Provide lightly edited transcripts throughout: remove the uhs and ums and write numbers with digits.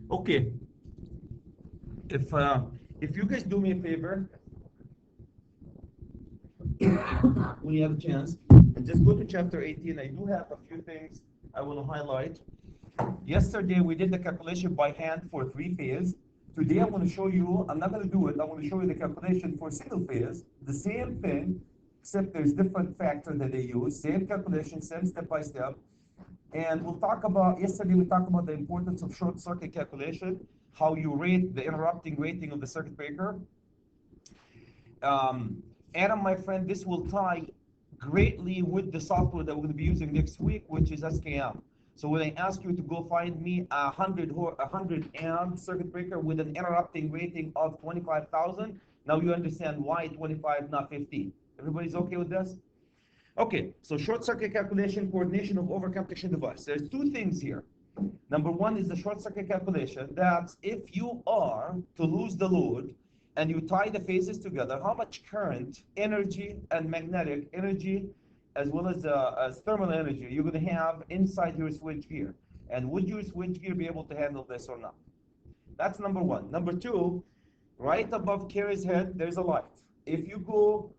Okay, if you guys do me a favor, when you have a chance, and just go to chapter 18. I do have a few things I want to highlight. Yesterday we did the calculation by hand for 3-phase. Today I'm going to show you, I'm not going to do it, I'm going to show you the calculation for single phase. The same thing, except there's different factors that they use. Same calculation, same step by step. And we'll talk about, yesterday we talked about the importance of short circuit calculation, how you rate the interrupting rating of the circuit breaker. Adam, my friend, this will tie greatly with the software that we're going to be using next week, which is SKM. So when I ask you to go find me a 100 amp circuit breaker with an interrupting rating of 25,000, now you understand why 25, not 15. Everybody's okay with this? Okay, so short circuit calculation, coordination of overcurrent protection device. There's two things here. Number one is the short circuit calculation. That's if you are to lose the load and you tie the phases together, how much current, energy, and magnetic energy, as well as thermal energy, you're going to have inside your switchgear. And would your switchgear be able to handle this or not? That's number one. Number two, right above Carrie's head, there's a light. If you go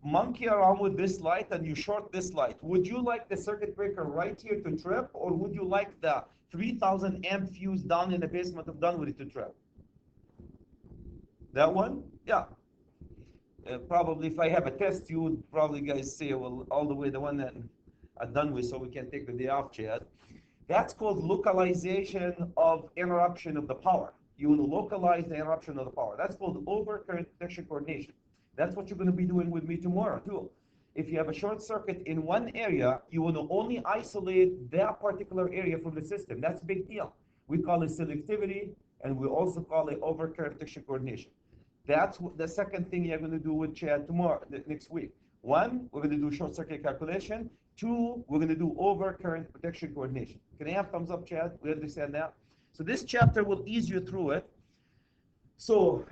monkey around with this light and you short this light, would you like the circuit breaker right here to trip, or would you like the 3,000 amp fuse down in the basement of Dunwoody to trip? That one? Yeah. Probably if I have a test, you would probably guys say, well, all the way the one that I'm done with, so we can take the day off, Chad. That's called localization of interruption of the power. You want to localize the interruption of the power. That's called overcurrent protection coordination. That's what you're going to be doing with me tomorrow, too. If you have a short circuit in one area, you want to only isolate that particular area from the system. That's a big deal. We call it selectivity, and we also call it overcurrent protection coordination. That's the second thing you're going to do with Chad tomorrow, next week. One, we're going to do short circuit calculation. Two, we're going to do overcurrent protection coordination. Can I have thumbs up, Chad? We understand that? So this chapter will ease you through it. So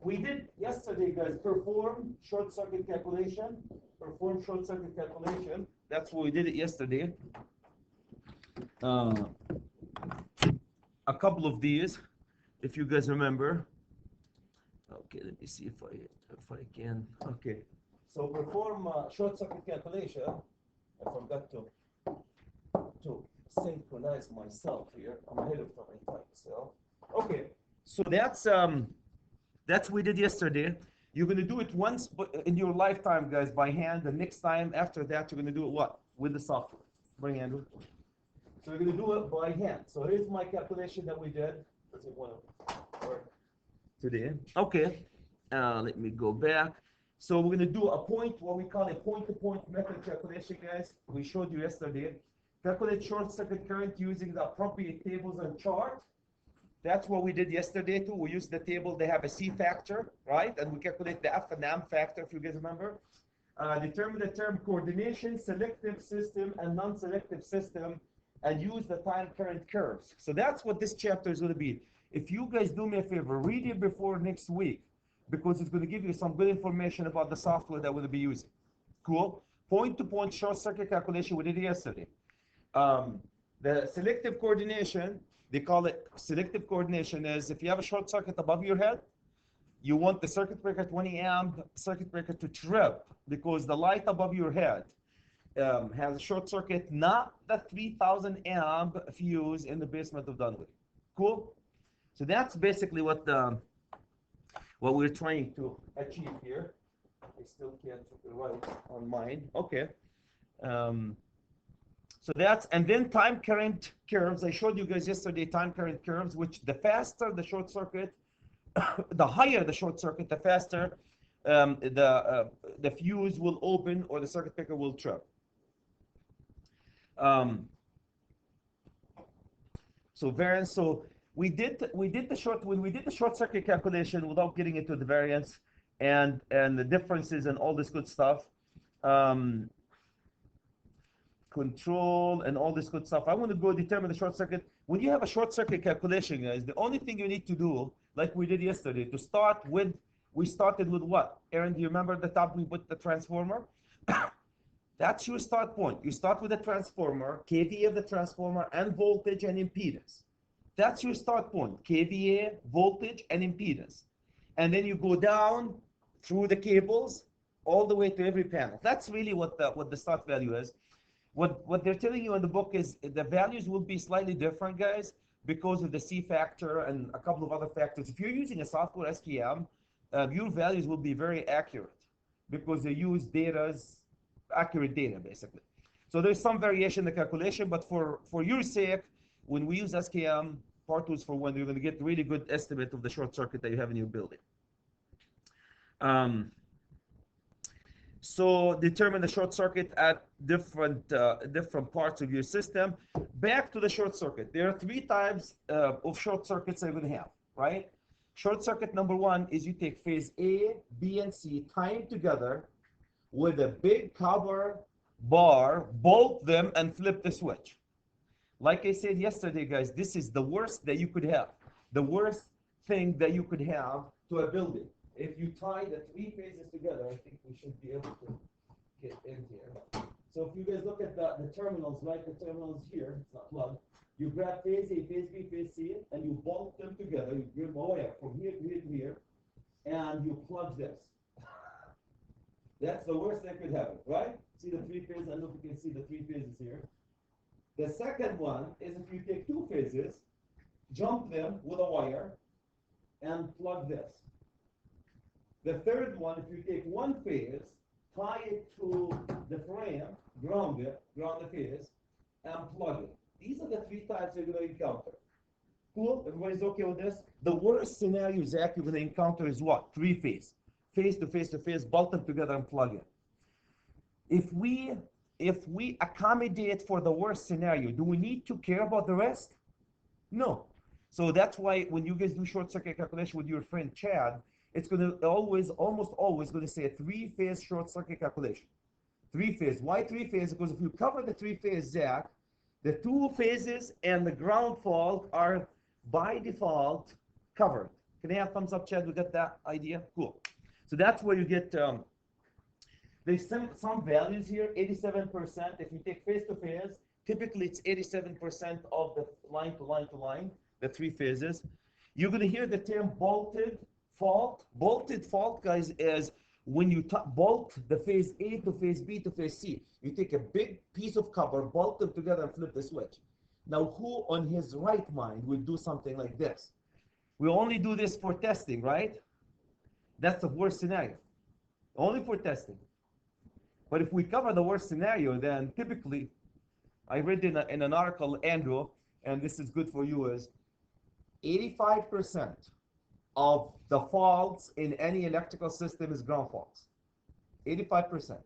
we did yesterday, guys, perform short circuit calculation. Perform short circuit calculation. That's what we did it yesterday. A couple of these, if you guys remember. Okay, let me see if I can. Okay, so perform short circuit calculation. I forgot to synchronize myself here. I'm ahead of time. So okay, so that's what we did yesterday. You're gonna do it once in your lifetime, guys, by hand. The next time after that, you're gonna do it what? With the software. Bring Andrew. So we're gonna do it by hand. So here's my calculation that we did. Does it want to work today? Okay. Let me go back. So we're gonna do what we call a point-to-point method calculation, guys. We showed you yesterday. Calculate short circuit current using the appropriate tables and chart. That's what we did yesterday too. We used the table. They have a C factor, right? And we calculate the F and M factor, if you guys remember. Determine the term coordination, selective system, and non-selective system, and use the time current curves. So that's what this chapter is going to be. If you guys do me a favor, read it before next week, because it's going to give you some good information about the software that we'll be using. Cool? Point-to-point short circuit calculation we did yesterday. The selective coordination, they call it selective coordination, is if you have a short circuit above your head, you want the circuit breaker 20 amp circuit breaker to trip, because the light above your head has a short circuit, not the 3,000 amp fuse in the basement of Dunwoody. Cool? So that's basically what we're trying to achieve here. I still can't write on mine. Okay. So that's, and then time current curves. I showed you guys yesterday time current curves, which the faster the short circuit, the higher the short circuit, the faster the fuse will open or the circuit breaker will trip. So variance. So when we did the short circuit calculation without getting into the variance and the differences and all this good stuff. Control and all this good stuff. I want to go determine the short circuit. When you have a short circuit calculation, guys, the only thing you need to do, like we did yesterday, to start with, we started with what? Aaron, do you remember at the top we put the transformer? That's your start point. You start with the transformer, KVA of the transformer, and voltage and impedance. That's your start point, kVA, voltage, and impedance. And then you go down through the cables all the way to every panel. That's really what the start value is. What they're telling you in the book is the values will be slightly different, guys, because of the C factor and a couple of other factors. If you're using a software SPM, your values will be very accurate because they use accurate data, basically. So there's some variation in the calculation, but for your sake, when we use SKM, part 2 is for when you're going to get really good estimate of the short circuit that you have in your building. So determine the short circuit at different parts of your system. Back to the short circuit. There are 3 types of short circuits that you're going to have, right? Short circuit number 1 is you take phase A, B, and C, tie them together with a big copper bar, bolt them, and flip the switch. Like I said yesterday, guys, this is the worst that you could have. The worst thing that you could have to a building. If you tie the 3 phases together, I think we should be able to get in here. So if you guys look at the terminals, right? The terminals here, it's not plugged. You grab phase A, phase B, phase C, and you bolt them together. You grab a wire from here to here to here, and you plug this. That's the worst that could happen, right? See the 3 phases? I don't know if you can see the 3 phases here. The second one is if you take 2 phases, jump them with a wire, and plug this. The third one, if you take 1 phase, tie it to the frame, ground the phase, and plug it. These are the 3 types you're going to encounter. Cool? Everybody's okay with this? The worst scenario, Zach, you're going to encounter is what? 3 phase. Phase to phase to phase, bolt them together and plug it. If we accommodate for the worst scenario, do we need to care about the rest? No. So that's why when you guys do short circuit calculation with your friend Chad, it's going to almost always going to say a 3-phase short circuit calculation. 3 phase. Why 3 phase? Because if you cover the 3 phase, Zach, the 2 phases and the ground fault are by default covered. Can I have thumbs up, Chad? We got that idea? Cool. So that's where you get, there's some values here, 87%. If you take phase to phase, typically it's 87% of the line to line to line, the 3 phases. You're going to hear the term bolted fault. Bolted fault, guys, is when you bolt the phase A to phase B to phase C. You take a big piece of copper, bolt them together, and flip the switch. Now, who on his right mind would do something like this? We only do this for testing, right? That's the worst scenario. Only for testing. But if we cover the worst scenario, then typically, I read in an article, Andrew, and this is good for you, is 85% of the faults in any electrical system is ground faults. 85%.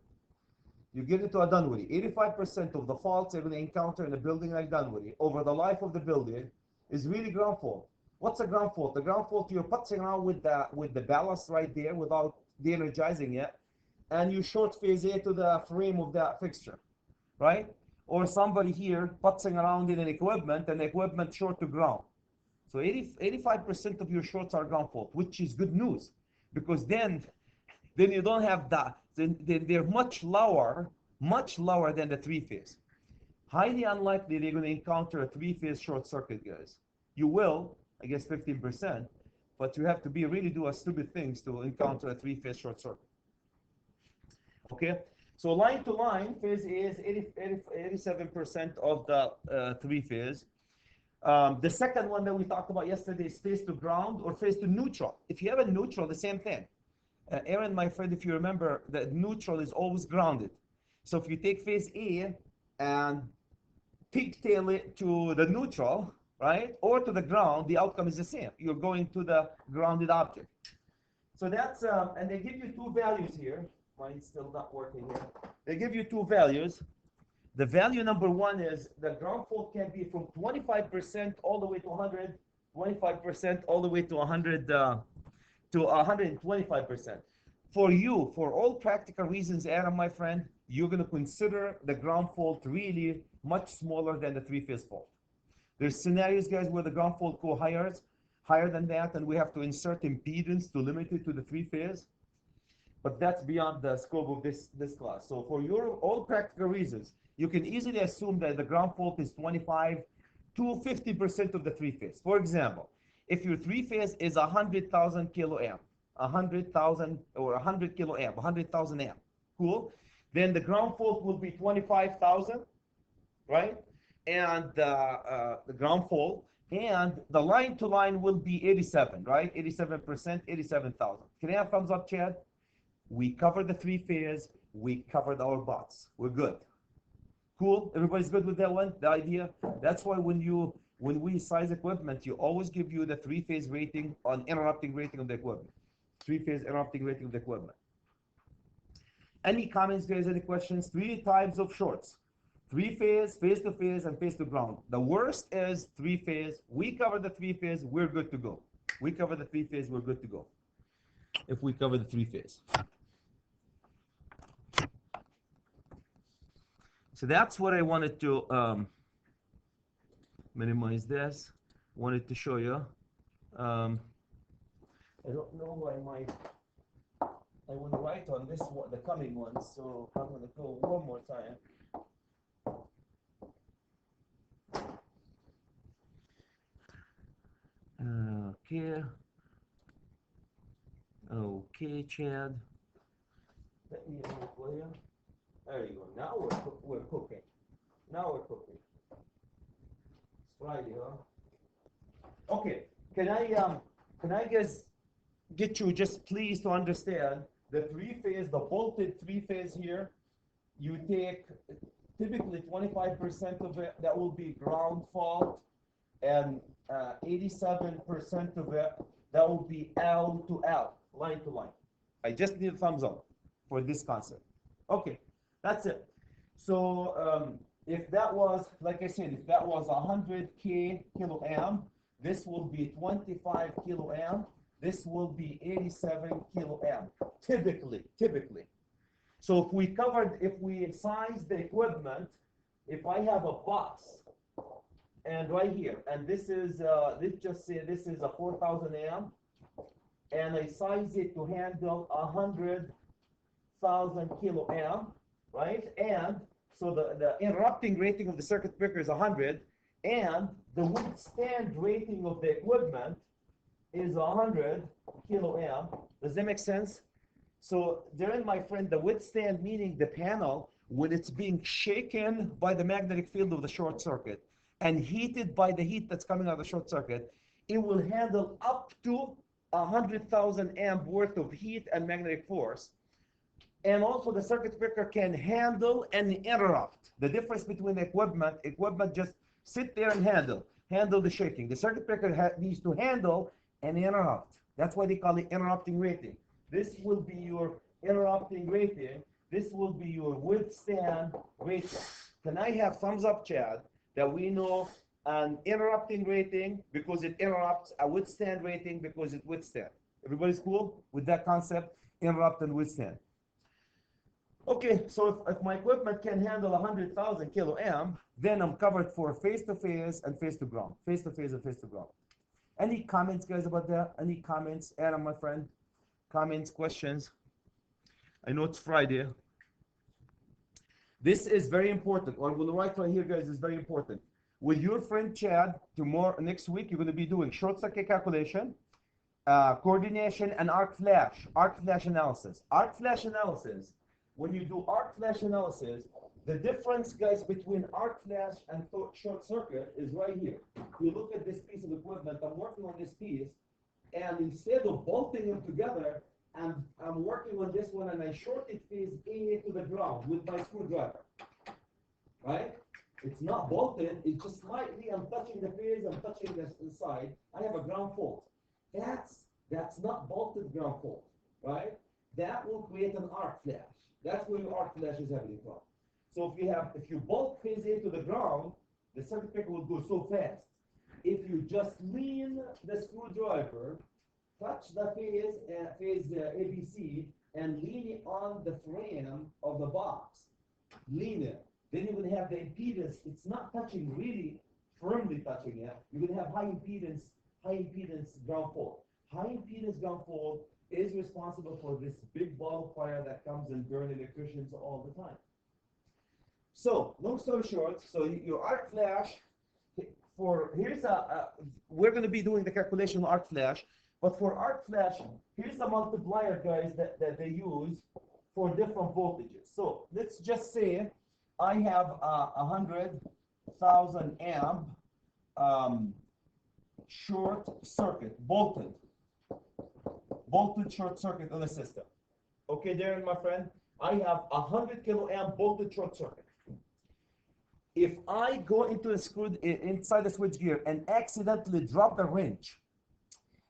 You get into a Dunwoody, 85% of the faults you're going to encounter in a building like Dunwoody over the life of the building is really ground fault. What's a ground fault? The ground fault, you're putzing around with the ballast right there without de-energizing it, and you short phase A to the frame of that fixture, right? Or somebody here putzing around in an equipment and the equipment short to ground. So 85% of your shorts are ground fault, which is good news, because then you don't have that. They're much lower than the 3-phase. Highly unlikely they're going to encounter a 3-phase short circuit, guys. You will, I guess 15%, but you have to really do a stupid things to encounter a 3-phase short circuit. Okay, so line to line, phase A is 87% of the 3-phase. The second one that we talked about yesterday is phase to ground or phase to neutral. If you have a neutral, the same thing. Aaron, my friend, if you remember, the neutral is always grounded. So if you take phase A and pigtail it to the neutral, right, or to the ground, the outcome is the same. You're going to the grounded object. So that's, and they give you 2 values here. Mine's still not working here. They give you 2 values. The value number 1 is the ground fault can be from 25% all the way to 100, 25% all the way to 100 to 125%. For you, for all practical reasons, Adam, my friend, you're going to consider the ground fault really much smaller than the 3-phase fault. There's scenarios, guys, where the ground fault go higher than that, and we have to insert impedance to limit it to the 3-phase. But that's beyond the scope of this class. So for your all practical reasons, you can easily assume that the ground fault is 25 to 50% of the three-phase. For example, if your three-phase is 100,000 kiloamp, 100,000 or 100 kiloamp, 100,000 amp, cool? Then the ground fault will be 25,000, right? And the ground fault, and the line to line will be 87, right? 87%, 87,000. Can I have thumbs up, Chad? We covered the three-phase, we covered our bots. We're good. Cool? Everybody's good with that one? The idea? That's why when we size equipment, you always give you the three-phase rating on interrupting rating of the equipment. Three-phase interrupting rating of the equipment. Any comments, guys? Any questions? Three types of shorts. Three-phase, phase-to-phase, and phase-to-ground. The worst is three-phase. We cover the three-phase, we're good to go. We cover the three-phase, we're good to go. If we cover the three-phase. So that's what I wanted to minimize this. Wanted to show you. I don't know why I want to write on this one, the coming ones, so I'm going to go one more time. Okay. Okay, Chad. Let me move for you. There you go. Now we're cooking. Now we're cooking. It's Friday, huh? Okay. Can I just get you just please to understand the three-phase, the bolted three-phase here? You take typically 25% of it, that will be ground fault, and 87% of it, that will be L to L, line to line. I just need a thumbs up for this concept. Okay, that's it. So if that was, like I said, if that was 100K kiloamp, this will be 25 kiloamp. This will be 87 kiloamp, typically. So if we size the equipment, if I have a box, and right here, and this is, let's just say this is a 4,000 amp, and I size it to handle 100,000 kiloamp, right? And so the interrupting rating of the circuit breaker is 100, and the withstand rating of the equipment is 100 kiloamp. Does that make sense? So therein, my friend, the withstand meaning the panel, when it's being shaken by the magnetic field of the short circuit and heated by the heat that's coming out of the short circuit, it will handle up to 100,000 amp worth of heat and magnetic force. And also the circuit breaker can handle and interrupt. The difference between the equipment just sit there and handle the shaking. The circuit breaker needs to handle and interrupt. That's why they call it interrupting rating. This will be your interrupting rating. This will be your withstand rating. Can I have thumbs up, Chad, that we know an interrupting rating because it interrupts, a withstand rating because it withstands? Everybody's cool with that concept, interrupt and withstand? Okay, so if my equipment can handle 100,000 kiloamp, then I'm covered for phase-to-phase and phase-to-ground. Phase-to-phase and phase-to-ground. Any comments, guys, about that? Any comments? Adam, my friend? Comments, questions? I know it's Friday. This is very important. What we'll write right here, guys, is very important. With your friend Chad, next week, you're going to be doing short circuit calculation, coordination, and arc flash analysis. Arc flash analysis, when you do arc flash analysis, the difference, guys, between arc flash and short circuit is right here. You look at this piece of equipment, I'm working on this piece, and instead of bolting them together, I'm working on this one, and I shorted phase A to the ground with my screwdriver, right? It's not bolted, it's just slightly, I'm touching the phase, I'm touching the side, I have a ground fault. That's not bolted ground fault, right? That will create an arc flash. That's where your arc flash is happening from. So if you bolt phase A to the ground, the circuit breaker will go so fast. If you just lean the screwdriver, touch the phase ABC, and lean it on the frame of the box, lean it, then you're going to have the impedance. It's not touching really firmly touching it. You're going to have high impedance ground fault. High impedance ground fault is responsible for this big ball of fire that comes and burns electricians all the time. So, long story short, so your arc flash, here's we're going to be doing the calculation on arc flash, but for arc flash, here's the multiplier, guys, that they use for different voltages. So let's just say I have 100,000 amp short circuit, bolted short circuit on the system. Okay, Darren, my friend, I have 100 kilo amp bolted short circuit. If I go into the screw inside the switchgear and accidentally drop the wrench,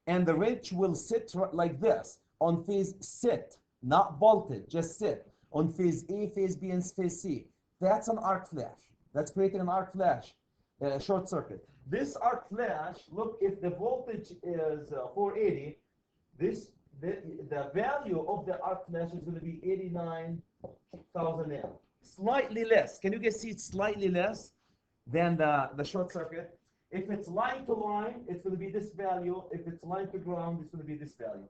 and the wrench will sit like this on phase sit, not bolted, just sit on phase A, phase B, and phase C. That's an arc flash. That's creating an arc flash short circuit. This arc flash, look, if the voltage is 480, the value of the arc flash is going to be 89,000 amp. Slightly less. Can you guys see it's slightly less than the short circuit? If it's line to line, it's going to be this value. If it's line to ground, it's going to be this value.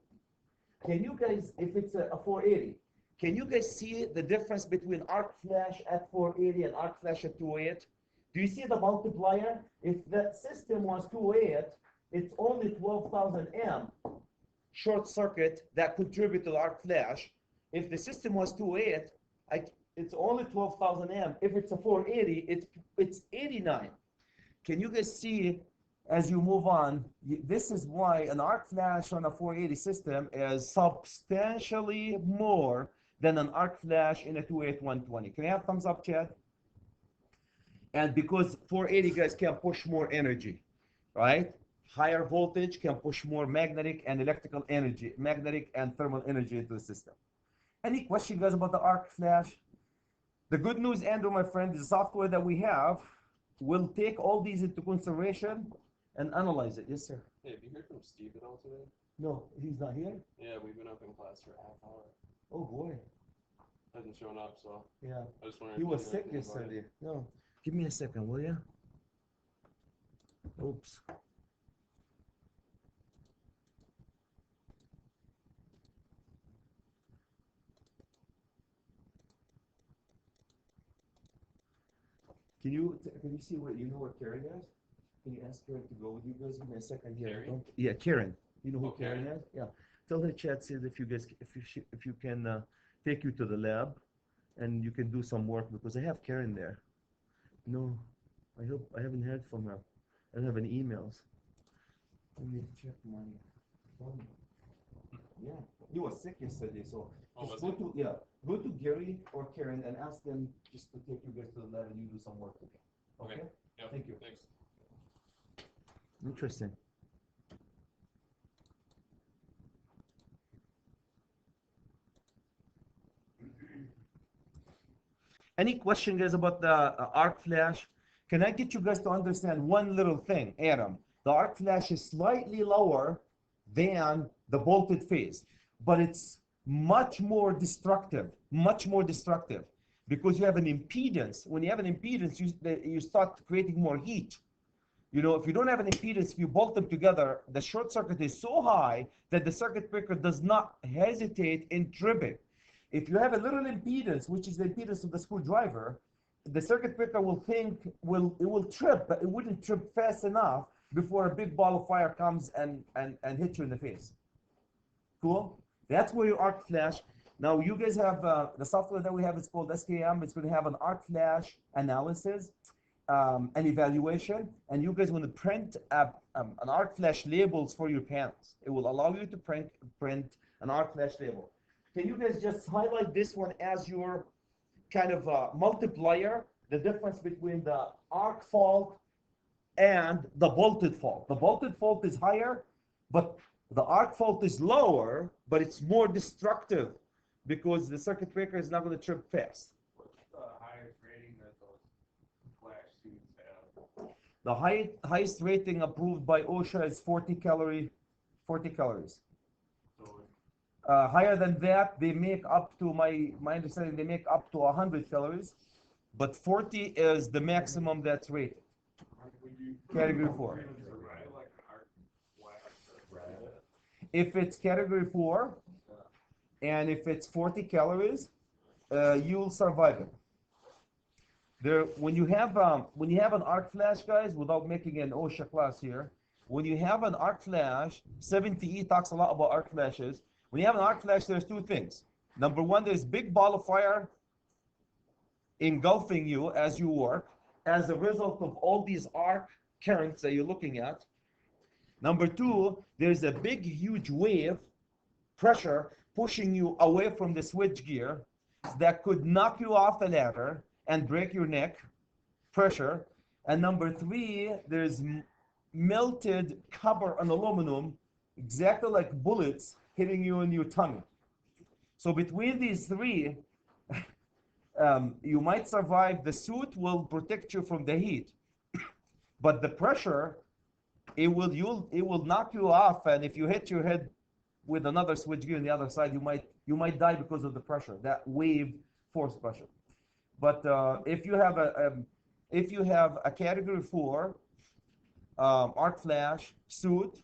Can you guys, if it's a 480, can you guys see the difference between arc flash at 480 and arc flash at 208? Do you see the multiplier? If the system was 208, it's only 12,000 amp short circuit that contribute to the arc flash. If the system was 208, it's only 12,000 amp. If it's a 480, it's 89. Can you guys see as you move on? This is why an arc flash on a 480 system is substantially more than an arc flash in a 28120. Can I have thumbs up, Chad? And because 480 guys can push more energy, right? Higher voltage can push more magnetic and electrical energy, magnetic and thermal energy into the system. Any question, guys, about the arc flash? The good news, Andrew, my friend, is the software that we have will take all these into consideration and analyze it. Yes, sir. Hey, have you heard from Steve at all today? No, he's not here? Yeah, we've been up in class for a half hour. Oh, boy. Hasn't shown up, so Yeah. I just wondering. He was sick yesterday. No. Give me a second, will you? Oops. Can you see what you know what Karen is? Can you ask Karen to go with you guys? Give me a second here. Karen? Yeah, Karen. You know who Okay. Karen is? Yeah. Tell her chat says if you can take you to the lab, and you can do some work because I have Karen there. No, I hope I haven't heard from her. I don't have any emails. Let me check my phone. Yeah, he was sick yesterday, so just go to Gary or Karen and ask them just to take you guys to the lab and you do some work together. Okay? Yeah. Thank you. Thanks. Interesting. Any question, guys, about the arc flash? Can I get you guys to understand one little thing, Adam? The arc flash is slightly lower than the bolted phase, but it's much more destructive, because you have an impedance. When you have an impedance, you start creating more heat. You know, if you don't have an impedance, if you bolt them together, the short circuit is so high that the circuit breaker does not hesitate in tripping. If you have a little impedance, which is the impedance of the screwdriver, the circuit breaker will trip, but it wouldn't trip fast enough before a big ball of fire comes and hits you in the face. Cool? That's where your arc flash. Now you guys have the software that we have is called SKM. It's going to have an arc flash analysis, an evaluation, and you guys want to print an arc flash labels for your panels. It will allow you to print an arc flash label. Can you guys just highlight this one as your kind of multiplier, the difference between the arc fault and the bolted fault? The bolted fault is higher, but the arc fault is lower, but it's more destructive because the circuit breaker is not going to trip fast. What's the highest rating that those flash suits have? The highest rating approved by OSHA is 40 calories. So Higher than that, they make up to my understanding, they make up to 100 calories, but 40 is the maximum that's rated. Category 4. If it's category 4, and if it's 40 calories, you'll survive it. when you have an arc flash, guys, without making an OSHA class here, when you have an arc flash, 70E talks a lot about arc flashes. When you have an arc flash, there's two things. Number one, there's big ball of fire engulfing you as you work as a result of all these arc currents that you're looking at. Number two, there's a big, huge wave pressure pushing you away from the switch gear that could knock you off the ladder and break your neck, pressure. And number three, there's melted copper and aluminum, exactly like bullets hitting you in your tummy. So between these three, you might survive. The suit will protect you from the heat, but the pressure, it will knock you off, and if you hit your head with another switch gear on the other side, you might die because of the pressure, that wave force pressure. But if you have a category 4 arc flash suit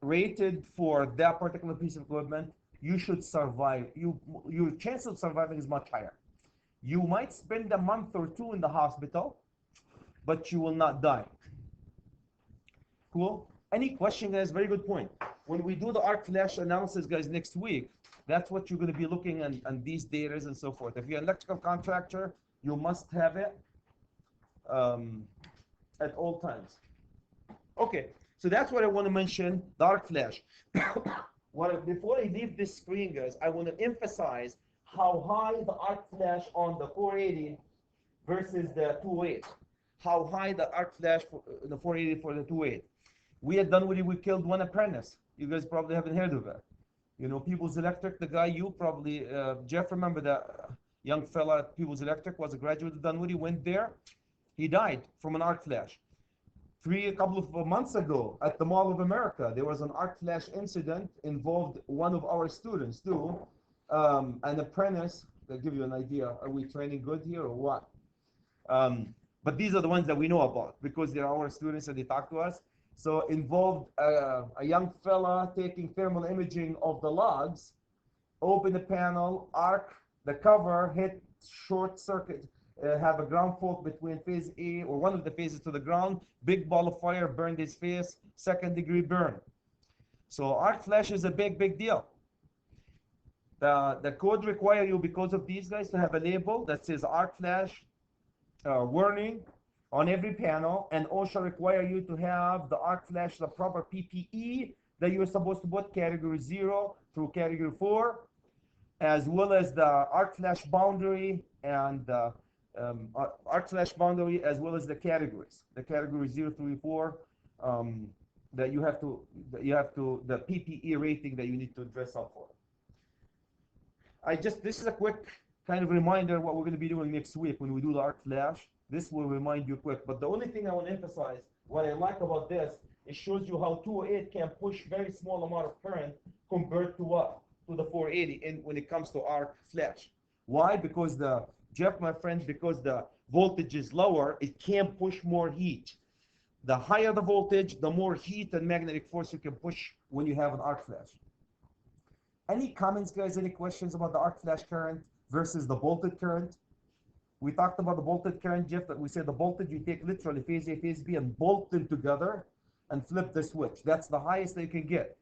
rated for that particular piece of equipment, you should survive. Your chance of surviving is much higher. You might spend a month or two in the hospital, but you will not die. Cool? Any question, guys? Very good point. When we do the arc flash analysis, guys, next week, that's what you're going to be looking at these data and so forth. If you're an electrical contractor, you must have it at all times. Okay, so that's what I want to mention, the arc flash. Before I leave this screen, guys, I want to emphasize how high the arc flash on the 480 versus the 208. How high the arc flash for the 480 for the 208. We at Dunwoody, we killed one apprentice. You guys probably haven't heard of it. You know, People's Electric, the guy you probably, Jeff, remember that young fella at People's Electric, was a graduate of Dunwoody, went there. He died from an arc flash. A couple of months ago at the Mall of America, there was an arc flash incident, involved one of our students too, an apprentice. That'll give you an idea. Are we training good here or what? But these are the ones that we know about because they're our students and they talk to us. So involved a young fella taking thermal imaging of the logs, open the panel, arc the cover, hit short circuit, have a ground fault between phase A or one of the phases to the ground, big ball of fire, burned his face, 2nd degree burn. So arc flash is a big deal. The code require you, because of these guys, to have a label that says arc flash warning on every panel, and OSHA require you to have the arc flash, the proper PPE that you're supposed to put, category 0 through category 4, as well as the arc flash boundary and arc flash boundary, as well as the categories, the category 0 through 4, that you have to, the PPE rating that you need to dress up for. This is a quick kind of reminder what we're going to be doing next week when we do the arc flash. This will remind you quick. But the only thing I want to emphasize, what I like about this, it shows you how 208 can push very small amount of current compared to what? To the 480 when it comes to arc flash. Why? Because Jeff, my friend, because the voltage is lower, it can push more heat. The higher the voltage, the more heat and magnetic force you can push when you have an arc flash. Any comments, guys? Any questions about the arc flash current versus the bolted current? We talked about the bolted current, Jeff, that we said the bolted, you take literally phase A, phase B, and bolt them together and flip the switch. That's the highest they can get.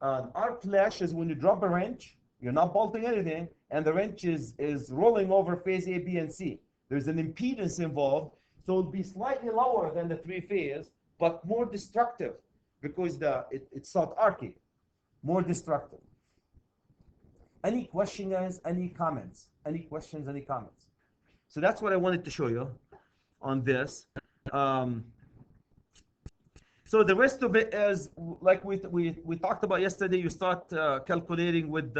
Arc flash is when you drop a wrench, you're not bolting anything, and the wrench is rolling over phase A, B, and C. There's an impedance involved, so it'll be slightly lower than the 3-phase, but more destructive because it's not arcing, more destructive. Any question, guys? Any comments? Any questions? Any comments? So that's what I wanted to show you on this. So the rest of it is like we talked about yesterday. You start calculating with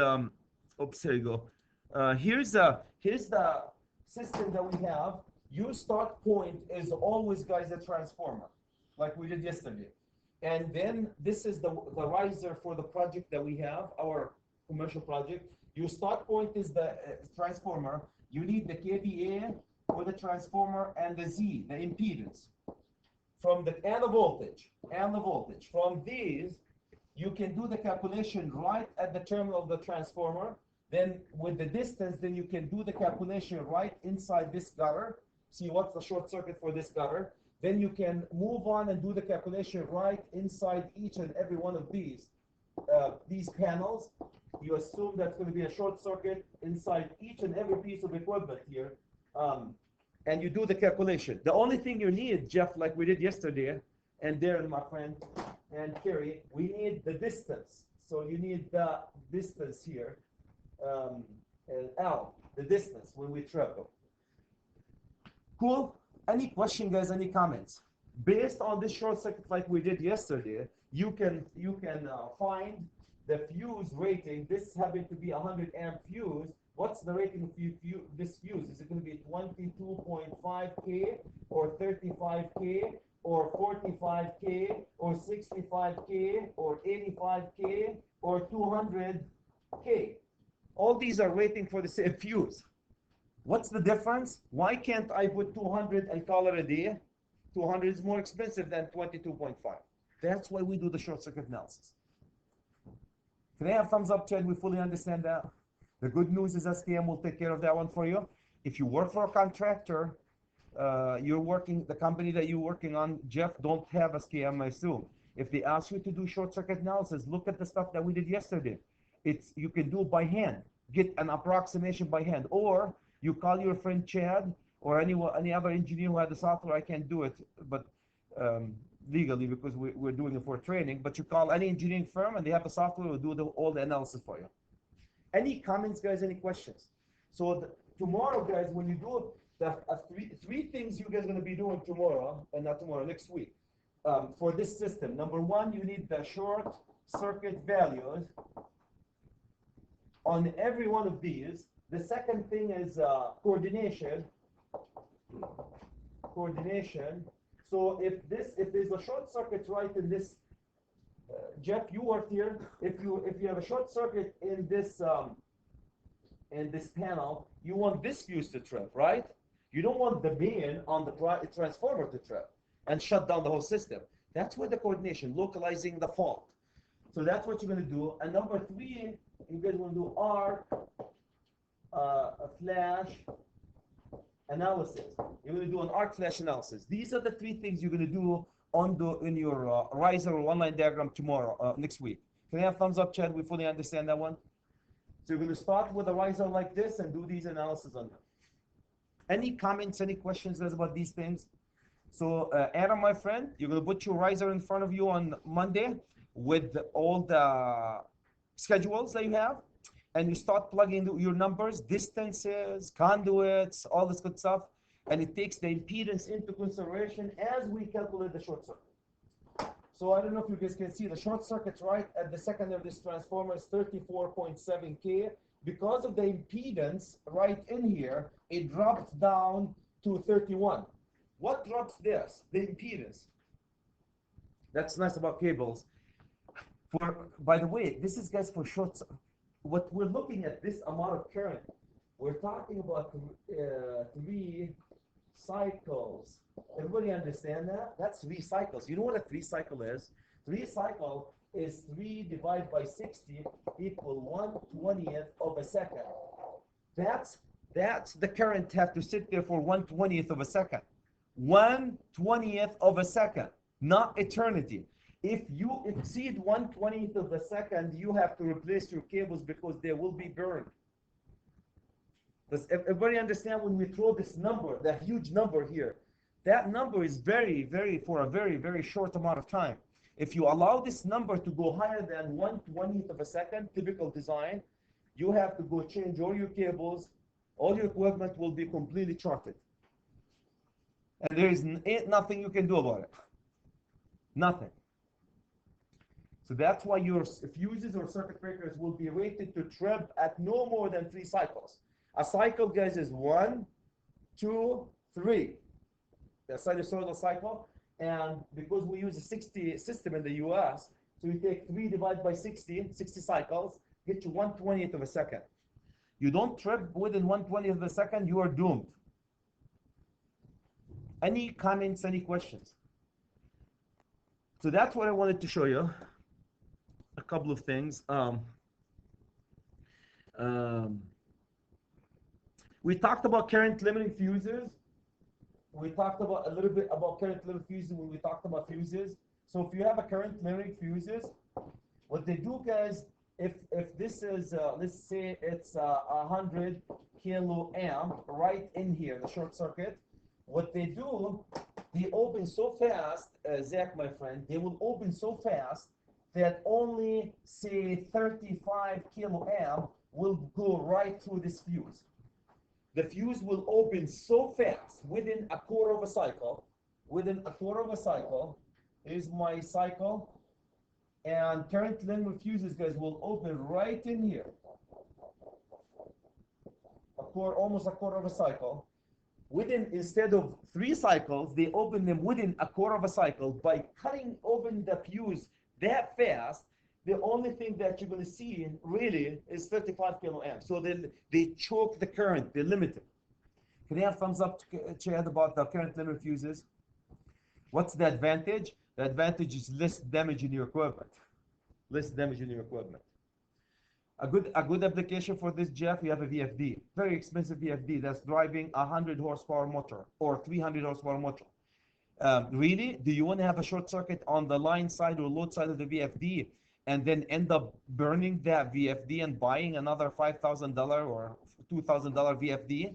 oops, here you go. Here's the system that we have. Your start point is always, guys, a transformer, like we did yesterday. And then this is the riser for the project that we have, our commercial project. Your start point is the transformer. You need the kVA for the transformer and the Z, the impedance, and the voltage. From these, you can do the calculation right at the terminal of the transformer. Then with the distance, then you can do the calculation right inside this gutter. See what's the short circuit for this gutter. Then you can move on and do the calculation right inside each and every one of these panels. You assume that's going to be a short circuit inside each and every piece of equipment here. And you do the calculation. The only thing you need, Jeff, like we did yesterday, and Darren, my friend, and Kerry, we need the distance. So you need the distance here, and L, the distance when we travel. Cool? Any question, guys? Any comments? Based on this short circuit like we did yesterday, you can find the fuse rating. This happened to be a 100 amp fuse. What's the rating of this fuse? Is it going to be 22.5K or 35K or 45K or 65K or 85K or 200K? All these are rating for the same fuse. What's the difference? Why can't I put 200 and call it a day? 200 is more expensive than 22.5. That's why we do the short circuit analysis. Can I have thumbs up, Chad? We fully understand that. The good news is SKM will take care of that one for you. If you work for a contractor, the company that you're working on, Jeff, don't have SKM, I assume. If they ask you to do short circuit analysis, look at the stuff that we did yesterday. You can do it by hand, get an approximation by hand, or you call your friend Chad or any other engineer who had the software. I can't do it, but legally, because we're doing it for training. But you call any engineering firm and they have the software, will do all the analysis for you. Any comments, guys? Any questions? So tomorrow, guys, when you do the three things you guys are going to be doing tomorrow, and not tomorrow, next week, for this system. Number one, you need the short circuit values on every one of these. The second thing is coordination. So if there's a short circuit right in this, Jeff, you worked here. If you have a short circuit in this panel, you want this fuse to trip, right? You don't want the main on the transformer to trip and shut down the whole system. That's where the coordination, localizing the fault. So that's what you're going to do. And number three, you guys want to do arc flash analysis. You're going to do an arc flash analysis. These are the three things you're going to do in your riser or one-line diagram tomorrow, next week. Can I have thumbs up, Chad? We fully understand that one. So you're going to start with a riser like this and do these analysis on them. Any comments, any questions about these things? So Adam, my friend, you're going to put your riser in front of you on Monday with all the schedules that you have, and you start plugging your numbers, distances, conduits, all this good stuff, and it takes the impedance into consideration as we calculate the short circuit. So I don't know if you guys can see the short circuit right at the second of this transformer is 34.7K. Because of the impedance right in here, it drops down to 31. What drops this? The impedance. That's nice about cables. By the way, this is, guys, for short. What we're looking at, this amount of current, we're talking about 3 cycles. Everybody understand that? That's 3 cycles. You know what a 3 cycle is? 3 cycle is 3 divided by 60 equal 1/20th of a second. That's the current have to sit there for 1/20th of a second. 1/20th of a second, not eternity. If you exceed 1/20th of a second, you have to replace your cables because they will be burned. Does everybody understand when we throw this number, that huge number here? That number is for a very, very short amount of time. If you allow this number to go higher than 1/20th of a second, typical design, you have to go change all your cables, all your equipment will be completely shorted. And there is nothing you can do about it. Nothing. So that's why your fuses or circuit breakers will be rated to trip at no more than 3 cycles. A cycle, guys, is 1, 2, 3. The sinusoidal cycle. And because we use a 60 system in the US, so you take 3 divided by 60 cycles, get you 1/20th of a second. You don't trip within 1/20th of a second, you are doomed. Any comments, any questions? So that's what I wanted to show you. A couple of things. Um, we talked about current limiting fuses. We talked about a little bit about current limiting fuses when we talked about fuses. So if you have a current limiting fuses, what they do, guys, if this is let's say it's 100 kilo amp right in here, the short circuit, what they do, they open so fast, Zach, my friend, they will open so fast that only say 35 kilo amp will go right through this fuse. The fuse will open so fast within a quarter of a cycle. Within a quarter of a cycle is my cycle. And current limiting fuses, guys, will open right in here. Almost a quarter of a cycle. Instead of 3 cycles, they open them within a quarter of a cycle. By cutting open the fuse that fast, the only thing that you're going to see really is 35 kilo amps. So they choke the current, they limit it. Can you have thumbs up, Chad, about the current limit fuses? What's the advantage? The advantage is less damage in your equipment. Less damage in your equipment. A good application for this, Jeff, you have a VFD. Very expensive VFD that's driving a 100 horsepower motor or 300 horsepower motor. Really? Do you want to have a short circuit on the line side or load side of the VFD and then end up burning that VFD and buying another $5,000 or $2,000 VFD?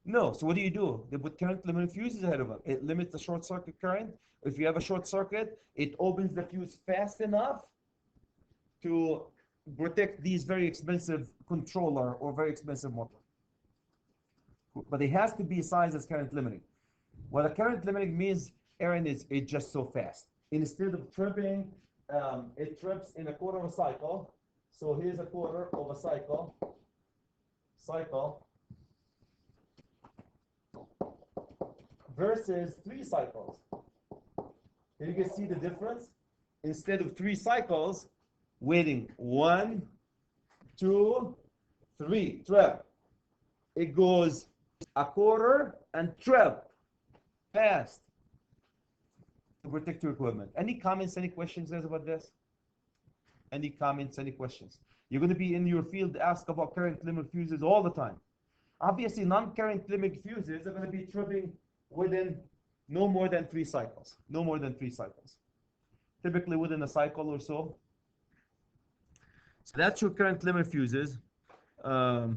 No. So what do? They put current limiting fuses ahead of it. It limits the short circuit current. If you have a short circuit, it opens the fuse fast enough to protect these very expensive controller or very expensive motor. But it has to be sized as current limiting. What a current limiting means, Aaron, is it's just so fast. Instead of tripping, it trips in a quarter of a cycle. So here's a quarter of a cycle. Versus 3 cycles. You can see the difference. Instead of 3 cycles, waiting 1, 2, 3, trip. It goes a quarter and trip. Fast. To protect your equipment. Any comments, any questions, guys, about this? Any comments, any questions? You're going to be in your field asked about current limit fuses all the time. Obviously, non-current limit fuses are going to be tripping within no more than 3 cycles. No more than 3 cycles. Typically within a cycle or so. So that's your current limit fuses. So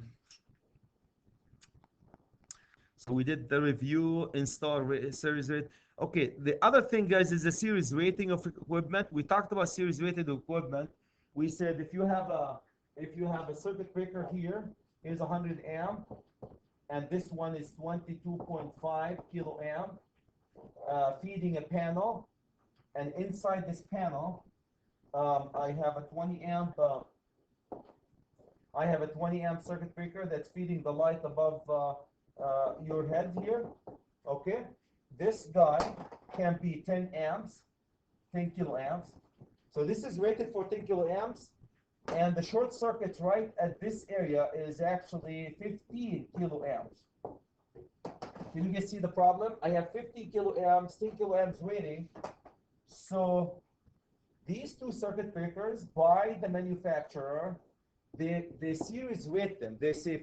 we did the review, install series rate. Okay, the other thing, guys, is the series rating of equipment. We talked about series rated equipment. We said if you have a circuit breaker here, here's 100 amp, and this one is 22.5 kilo amp, feeding a panel, and inside this panel, I have a 20 amp. I have a 20 amp circuit breaker that's feeding the light above your head here. Okay, this guy can be 10 amps, 10 kilo amps. So this is rated for 10 kilo amps, and the short circuit right at this area is actually 15 kilo amps. Can you guys see the problem? I have 50 kilo amps, 10 kilo amps rating. So these 2 circuit breakers by the manufacturer, they series rate them. They say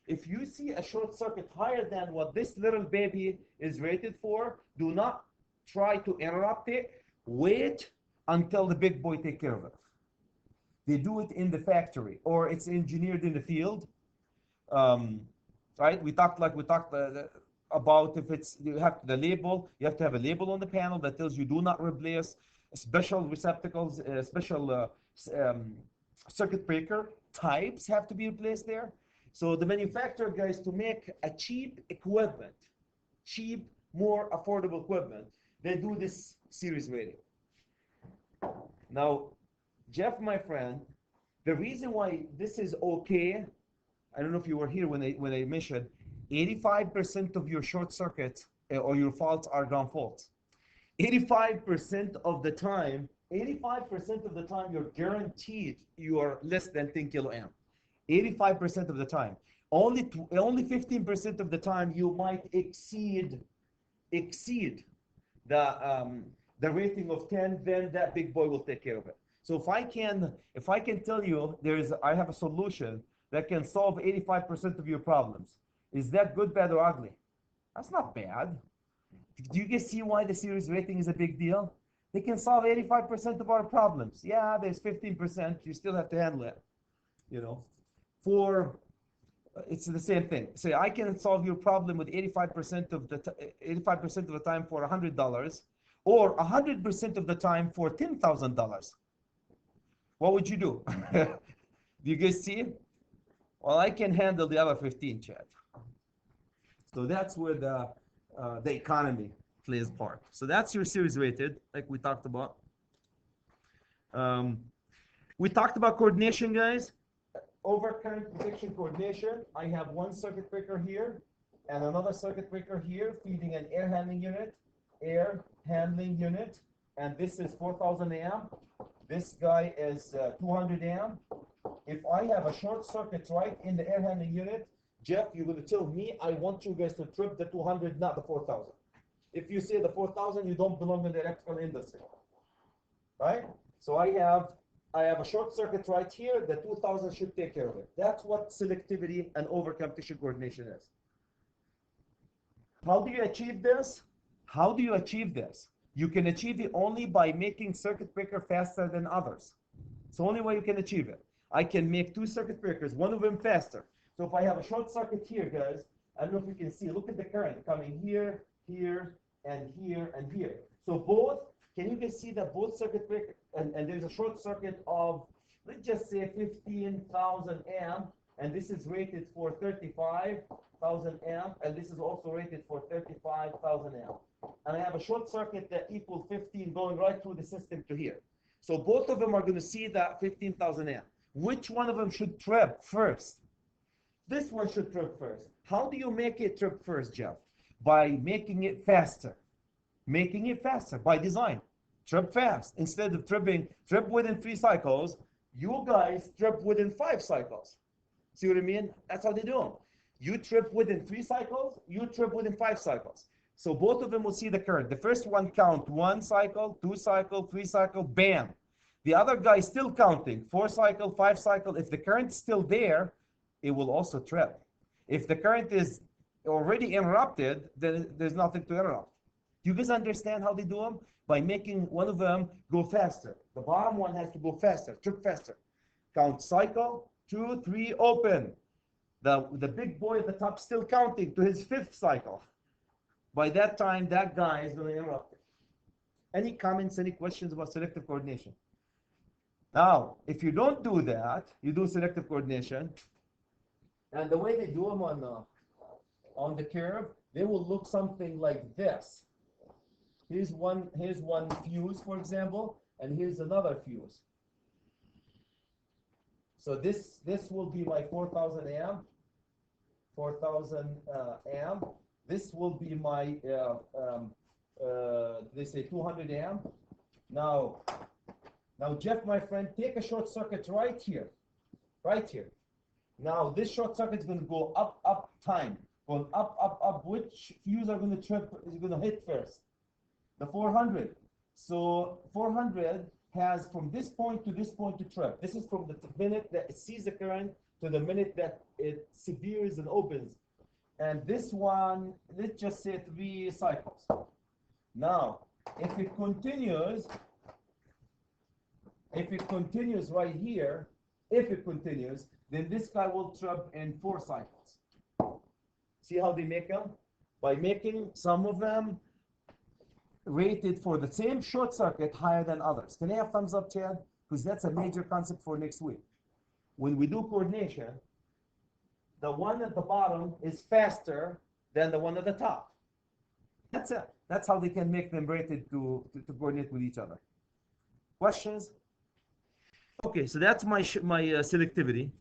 if you see a short circuit higher than what this little baby is rated for, do not try to interrupt it. Wait until the big boy take care of it. They do it in the factory or it's engineered in the field. Right? We talked about if it's you have the label. You have to have a label on the panel that tells you do not replace special receptacles, special circuit breaker types have to be replaced there. So the manufacturer, guys, to make a cheap equipment, cheap, more affordable equipment, they do this series rating. Now, Jeff, my friend, the reason why this is okay, I don't know if you were here when I mentioned 85% of your short circuits or your faults are ground faults. 85% of the time you're guaranteed you are less than 10 kilo amp. 85% of the time. Only 15% of the time you might exceed the rating of 10, then that big boy will take care of it. So if I can tell you I have a solution that can solve 85% of your problems. Is that good, bad, or ugly? That's not bad. Do you guys see why the series rating is a big deal? They can solve 85% of our problems. Yeah, there's 15%. You still have to handle it. You know, it's the same thing. Say I can solve your problem with 85% of the 85% of the time for $100, or 100% of the time for $10,000. What would you do? Do you guys see? Well, I can handle the other 15, Chad. So that's where the economy plays part. So that's your series rated, like we talked about. We talked about coordination, guys. Overcurrent protection coordination. I have one circuit breaker here and another circuit breaker here feeding an air handling unit, and this is 4,000 amp. This guy is 200 amp. If I have a short circuit right in the air handling unit, Jeff, you're going to tell me I want you guys to trip the 200, not the 4,000. If you say the 4,000, you don't belong in the electrical industry, right? So I have a short circuit right here. The 2,000 should take care of it. That's what selectivity and overcompetition coordination is. How do you achieve this? How do you achieve this? You can achieve it only by making circuit breaker faster than others. It's the only way you can achieve it. I can make two circuit breakers, one of them faster. So if I have a short circuit here, guys, I don't know if you can see, look at the current coming here, here, and here, and here. So both, can you guys see that both circuit breakers, and there's a short circuit of, let's just say 15,000 amp, and this is rated for 35,000 amp, and this is also rated for 35,000 amp. And I have a short circuit that equals 15 going right through the system to here. So both of them are going to see that 15,000 amp. Which one of them should trip first? This one should trip first. How do you make it trip first, Jeff? By making it faster. Making it faster by design. Trip fast. Instead of trip within 3 cycles, you guys trip within 5 cycles. See what I mean? That's how they do them. You trip within 3 cycles, you trip within 5 cycles. So both of them will see the current. The first one count 1 cycle, 2 cycle, 3 cycle, bam. The other guy is still counting 4 cycle, 5 cycle. If the current is still there, it will also trip. If the current is already interrupted, then there's nothing to interrupt. Do you guys understand how they do them? By making one of them go faster. The bottom one has to go faster, trip faster. Count cycle, 2, 3, open. The big boy at the top still counting to his 5th cycle. By that time, that guy is going to interrupt it. Any comments, any questions about selective coordination? Now, if you don't do that, you do selective coordination, and the way they do them on the curve, they will look something like this. Here's one fuse, for example, and here's another fuse. So this will be my 4,000 amp, 4,000 amp. This will be my they say 200 amp. Now, Jeff, my friend, take a short circuit right here. Now, this short circuit is going to go up time. Going up. Which fuse are going to trip is going to hit first? The 400. So 400 has from this point to this point to trip. This is from the minute that it sees the current to the minute that it severes and opens. And this one, let's just say 3 cycles. Now, if it continues right here, then this guy will trip in 4 cycles. See how they make them? By making some of them rated for the same short circuit higher than others. Can I have thumbs up, Chad? Because that's a major concept for next week. When we do coordination, the one at the bottom is faster than the one at the top. That's it. That's how they can make them rated to coordinate with each other. Questions? Okay, so that's my selectivity.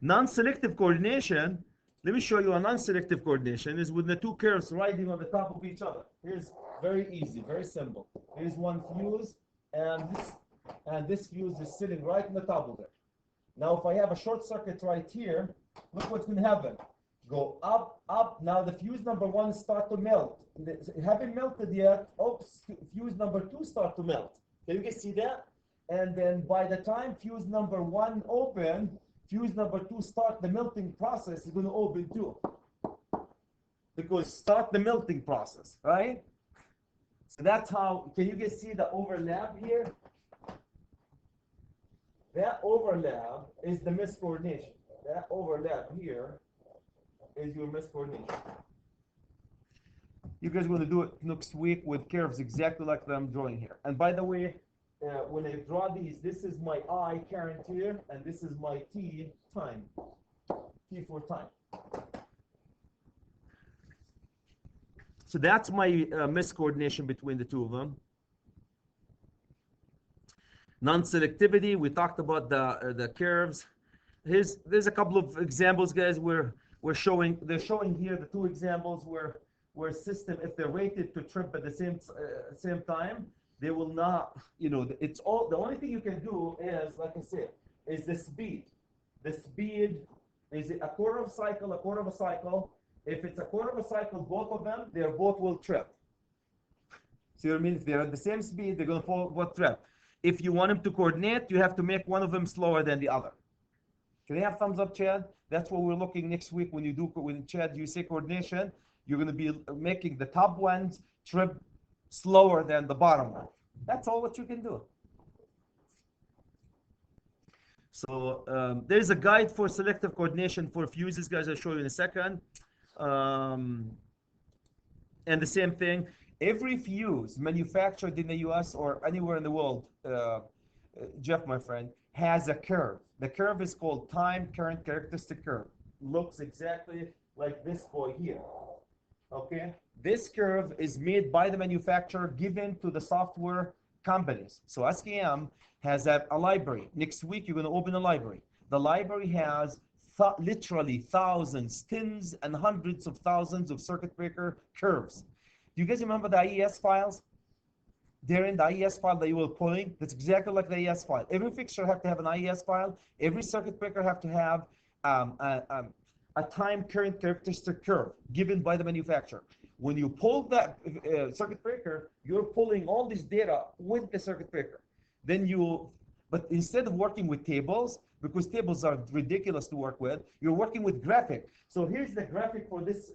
Non-selective coordination. Let me show you a non-selective coordination is with the 2 curves riding on the top of each other. Here's very easy, very simple. Here's one fuse, and this fuse is sitting right on the top of it. Now, if I have a short circuit right here, look what's going to happen. Go up. Now the fuse number 1 start to melt. It haven't melted yet. Oops, fuse number 2 start to melt. Can you guys see that? and then by the time fuse number 1 open, fuse number 2 start the melting process, is going to open too. Because start the melting process, right? So that's how, can you guys see the overlap here? That overlap is the miscoordination. That overlap here is your miscoordination. You guys are going to do it next week with curves exactly like that I'm drawing here. And by the way, when I draw these, this is my I current here, and this is my T time. T for time. So that's my miscoordination between the two of them. Non-selectivity, we talked about the curves. There's a couple of examples, guys, where they're showing here the two examples where system, if they're rated to trip at the same time, they will not, it's all, the only thing you can do is, like I said, is the speed. The speed, is it a quarter of a cycle, a quarter of a cycle? If it's a quarter of a cycle, both of them, they both will trip. See what I mean? If they're at the same speed, they're going to both trip. If you want them to coordinate, you have to make one of them slower than the other. Can they have thumbs up, Chad? That's what we're looking next week when Chad, you say coordination, you're going to be making the top ones trip slower than the bottom one. That's all what you can do. So there's a guide for selective coordination for fuses, guys. I'll show you in a second. And the same thing, every fuse manufactured in the US or anywhere in the world, Jeff, my friend, has a curve. The curve is called time current characteristic curve. Looks exactly like this boy here. Okay, this curve is made by the manufacturer, given to the software companies. So SKM has a library. Next week you're going to open a library. The library has literally thousands, tens and hundreds of thousands of circuit breaker curves. Do you guys remember the IES files? They're in the IES file that you were pulling. That's exactly like the IES file. Every fixture have to have an IES file. Every circuit breaker have to have a time current characteristic curve given by the manufacturer. When you pull that circuit breaker, you're pulling all this data with the circuit breaker. But instead of working with tables, because tables are ridiculous to work with, you're working with graphic. So here's the graphic for this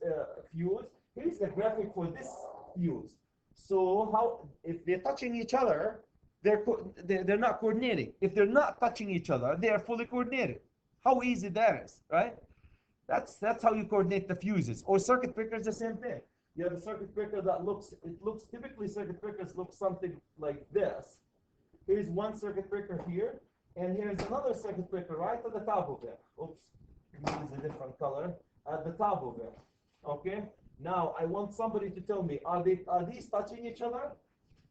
fuse. Here's the graphic for this fuse. So how, if they're touching each other, they're not coordinating. If they're not touching each other, they are fully coordinated. How easy that is, right? That's how you coordinate the fuses. Or circuit breakers, the same thing. You have a circuit breaker that looks typically circuit breakers look something like this. Here's one circuit breaker here, and here's another circuit breaker right at the top of it. Oops, use a different color at the top of it. Okay. Now I want somebody to tell me, are these touching each other?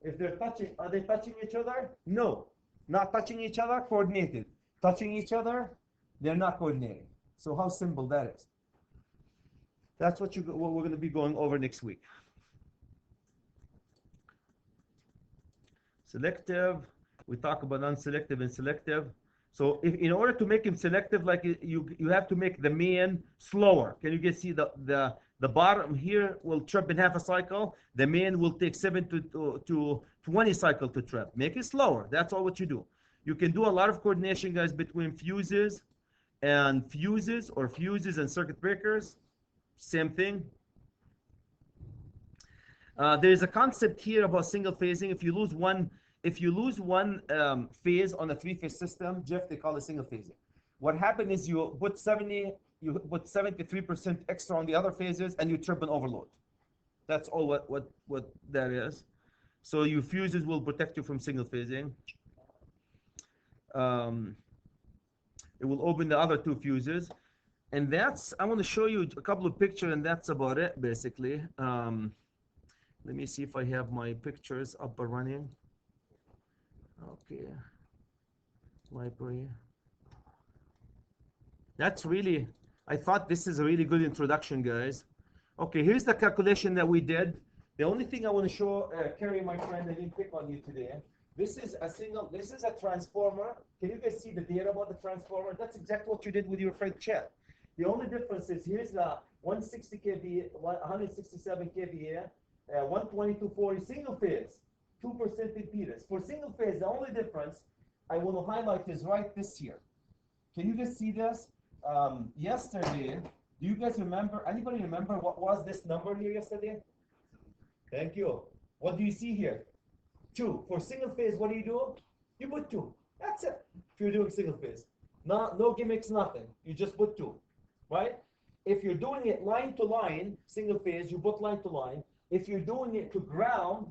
If they're touching, are they touching each other? No, not touching each other. Coordinated. Touching each other, they're not coordinating. So how simple that is. That's what we're going to be going over next week. Selective. We talk about unselective and selective. So in order to make them selective, like you have to make the main slower. Can you guys see the bottom here will trip in half a cycle. The main will take 7 to 20 cycle to trip. Make it slower. That's all what you do. You can do a lot of coordination, guys, between fuses or fuses and circuit breakers. Same thing. There's a concept here about single phasing. If you lose one phase on a 3-phase system, Jeff, they call it single phasing. What happened is you put 73% extra on the other phases and you trip and overload. That's all what that is. So your fuses will protect you from single phasing. It will open the other 2 fuses. And I want to show you a couple of pictures, and that's about it, basically. Let me see if I have my pictures up and running. Okay. Library. I thought this is a really good introduction, guys. Okay, here's the calculation that we did. The only thing I want to show, Kerry, my friend, I didn't pick on you today. This is a transformer. Can you guys see the data about the transformer? That's exactly what you did with your friend Chad. The only difference is here's the 160 kVA, 167 kVA, 12240 single phase, 2% impedance. For single phase, the only difference I want to highlight is right this here. Can you guys see this? Yesterday, do you guys remember, anybody remember what was this number here yesterday? Thank you. What do you see here? 2. For single phase, what do? You put 2. That's it. If you're doing single phase. No gimmicks, nothing. You just put 2, right? If you're doing it line to line, single phase, you put line to line. If you're doing it to ground,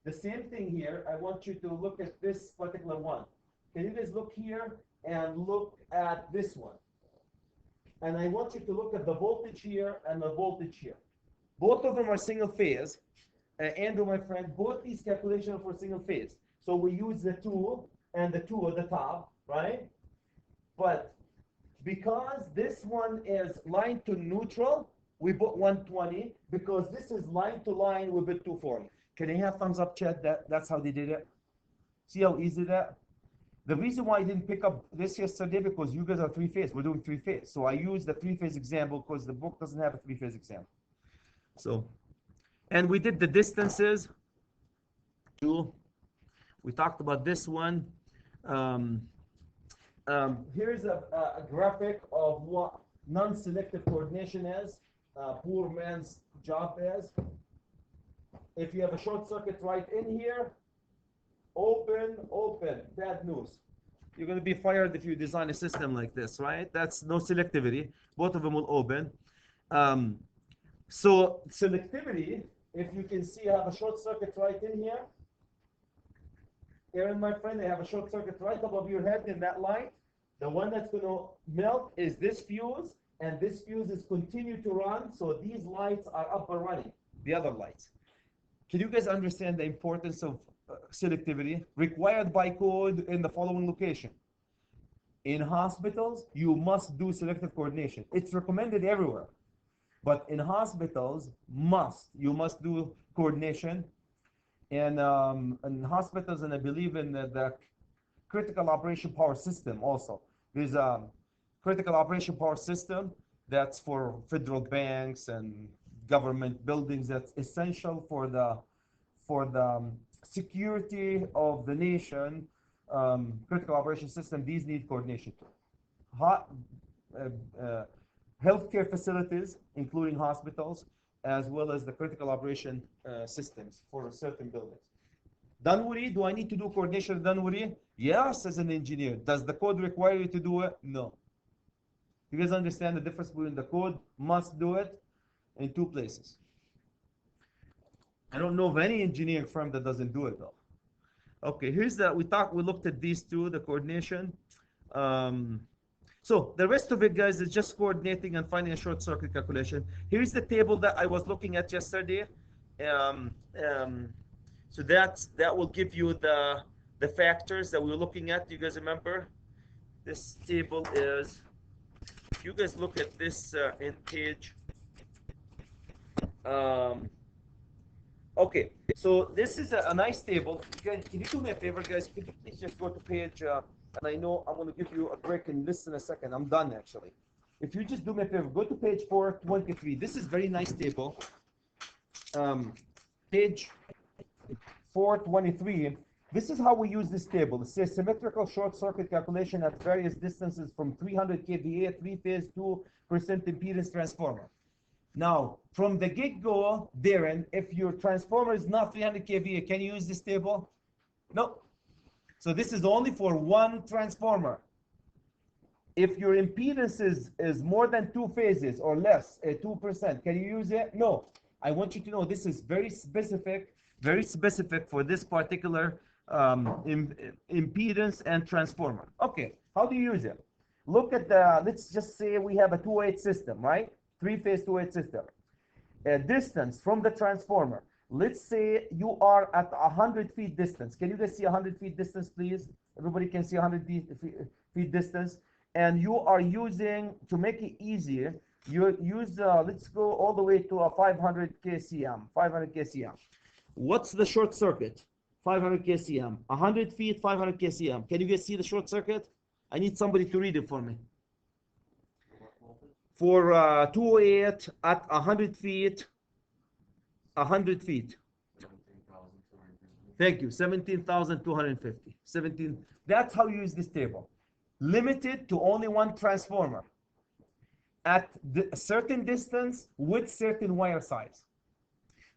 the same thing here. I want you to look at this particular one. Can you guys look here and look at this one? And I want you to look at the voltage here and the voltage here. Both of them are single phase. Andrew, my friend, both these calculations are for single phase. So we use the 2 and the 2 at the top, right? But because this one is line to neutral, we put 120. Because this is line to line, we put 240. Can you have thumbs up, Chad? That's how they did it. See how easy that? The reason why I didn't pick up this yesterday, because you guys are 3-phase. We're doing 3-phase. So I use the 3-phase example because the book doesn't have a 3-phase example. So, and we did the distances. We talked about this one. Here's a graphic of what non-selective coordination is. Poor man's job is. If you have a short circuit right in here, open, bad news. You're going to be fired if you design a system like this, right? That's no selectivity. Both of them will open. So selectivity, if you can see, I have a short circuit right in here. Aaron, my friend, I have a short circuit right above your head in that light. The one that's going to melt is this fuse, and this fuse is continue to run, so these lights are up and running, the other lights. Can you guys understand the importance of selectivity required by code in the following location? In hospitals, you must do selective coordination. It's recommended everywhere, but in hospitals, you must do coordination. And in hospitals, and I believe in the critical operation power system also. There's a critical operation power system that's for federal banks and government buildings. That's essential for the security of the nation. Critical operation system, these need coordination too. Healthcare facilities, including hospitals, as well as the critical operation systems for certain buildings. Dunwoody, do I need to do coordination of Dunwoody? Yes, as an engineer. Does the code require you to do it? No. You guys understand the difference between the code must do it in 2 places. I don't know of any engineering firm that doesn't do it though. Okay, here's we looked at these 2, the coordination. So the rest of it, guys, is just coordinating and finding a short circuit calculation. Here's the table that I was looking at yesterday. So that will give you the factors that we were looking at. Do you guys remember? This table is, if you guys look at this in page. Okay, so this is a nice table. Can you do me a favor, guys? Could you please just go to page, and I know I'm going to give you a break in this in a second. I'm done, actually. If you just do me a favor, go to page 423. This is very nice table. Page 423. This is how we use this table. It says symmetrical short circuit calculation at various distances from 300 kVA, 3-phase, 2% impedance transformer. Now, from the get-go, Darren, if your transformer is not 300 kVA, can you use this table? No. So this is only for one transformer. If your impedance is more than 2 phases or less, 2%, can you use it? No. I want you to know this is very specific for this particular impedance and transformer. Okay, how do you use it? Look at let's just say we have a 208 system, right? 3-phase 208 system. A distance from the transformer. Let's say you are at 100 feet distance. Can you guys see 100 feet distance, please? Everybody can see 100 feet distance. And you are using, to make it easier, you use, let's go all the way to a 500 kcm. 500 kcm. What's the short circuit? 500 kcm. 100 feet, 500 kcm. Can you guys see the short circuit? I need somebody to read it for me. For 208 at 100 feet, 100 feet. Thank you. 17,250. 17. That's how you use this table. Limited to only one transformer at a certain distance with certain wire size.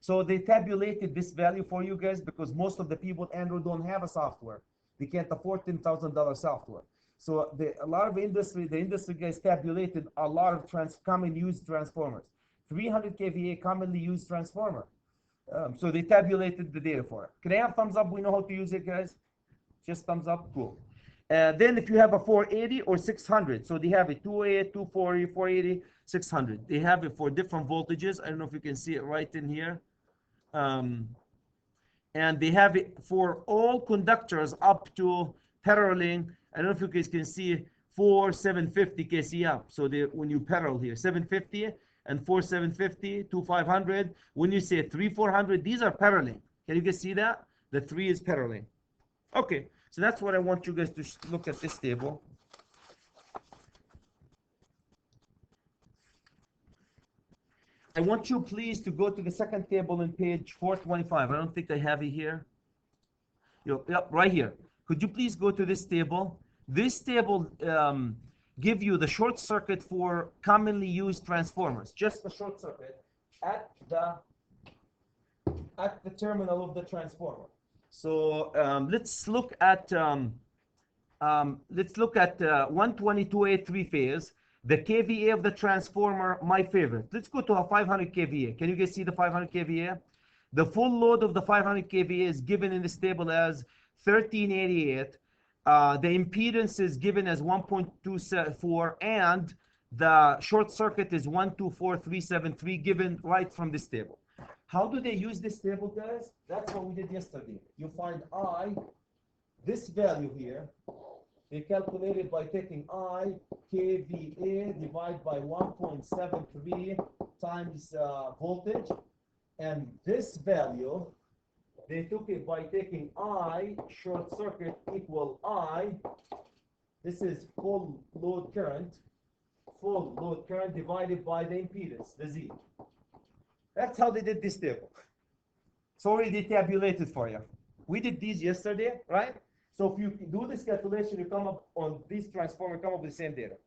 So they tabulated this value for you guys because most of the people at Android don't have a software. They can't afford $10,000 software. So a lot of the industry guys tabulated a lot of commonly used transformers. 300 kVA commonly used transformer. So they tabulated the data for it. Can I have thumbs up? We know how to use it, guys. Just thumbs up. Cool. Then if you have a 480 or 600, so they have a 208, 240, 480, 600. They have it for different voltages. I don't know if you can see it right in here. And they have it for all conductors up to paralleling. I don't know if you guys can see 750 kCm. So when you parallel here, 750 and 750, 500. When you say 400, these are paralleling. Can you guys see that? The 3 is paralleling. Okay, so that's what I want you guys to look at this table. I want you please to go to the second table on page 425. I don't think I have it here. Yep, right here. Could you please go to this table? This table give you the short circuit for commonly used transformers. Just the short circuit at the terminal of the transformer. So let's look at 122A 3-phase. The kVA of the transformer, my favorite. Let's go to a 500 kVA. Can you guys see the 500 kVA? The full load of the 500 kVA is given in this table as 1388. The impedance is given as 1.24, and the short circuit is 124373, given right from this table. How do they use this table, guys? That's what we did yesterday. You find I, this value here, they calculated by taking I kVA divided by 1.73 times voltage, and this value they took it by taking I short circuit equal I. This is full load current divided by the impedance, the Z. That's how they did this table. It's already tabulated for you. We did these yesterday, right? So if you do this calculation, you come up on these transformer, come up with the same data.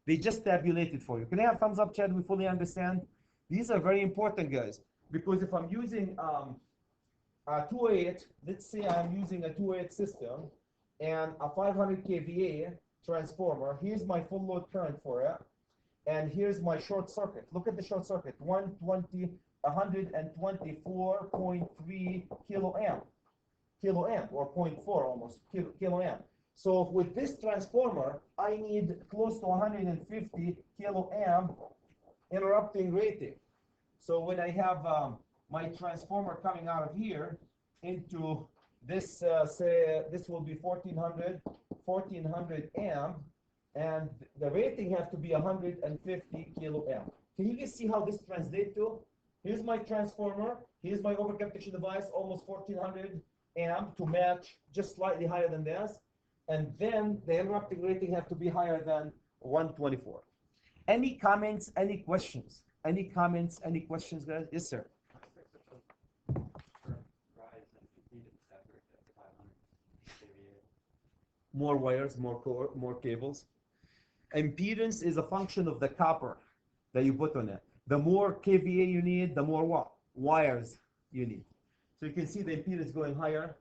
They just tabulated for you. Can I have thumbs up, Chad? We fully understand. These are very important, guys, because if I'm using a 208, let's say I'm using a 208 system and a 500 kVA transformer. Here's my full load current for it, and here's my short circuit. Look at the short circuit, 124.3 kiloamp or 0.4 almost kiloamp. So with this transformer, I need close to 150 kiloamp interrupting rating. So when I have my transformer coming out of here into this, say this will be 1400 amp, and the rating has to be 150 kiloamp. Can you guys see how this translates to? Here's my transformer, here's my overcurrent protection device, almost 1400 amp to match, just slightly higher than this, and then the interrupting rating has to be higher than 124. Any comments, any questions? Any comments, any questions, guys? Yes, sir. More wires, more cables. Impedance is a function of the copper that you put on it. The more kVA you need, the more what? Wires you need. So you can see the impedance going higher,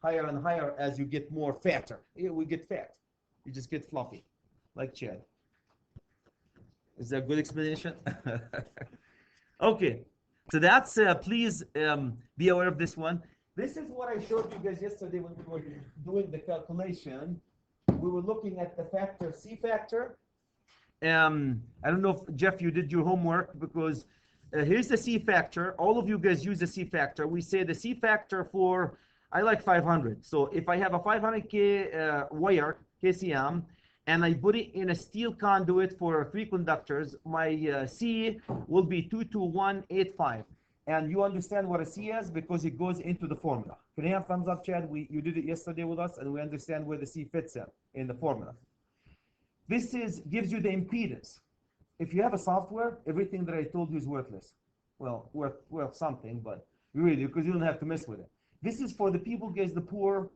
higher and higher as you get more fatter. Yeah, we get fat. You just get fluffy, like Chad. Is that a good explanation? Okay, so that's, please be aware of this one. This is what I showed you guys yesterday when we were doing the calculation. We were looking at the factor, C factor. I don't know if, Jeff, you did your homework, because here's the C factor. All of you guys use the C factor. We say the C factor for, I like 500. So if I have a 500K wire, KCM, and I put it in a steel conduit for 3 conductors, my C will be 22185. And you understand what a C is because it goes into the formula. Can I have thumbs up, Chad? You did it yesterday with us, and we understand where the C fits in the formula. This gives you the impedance. If you have a software, everything that I told you is worthless. Well, worth something, but really, because you don't have to mess with it. This is for the people, guys, the poor,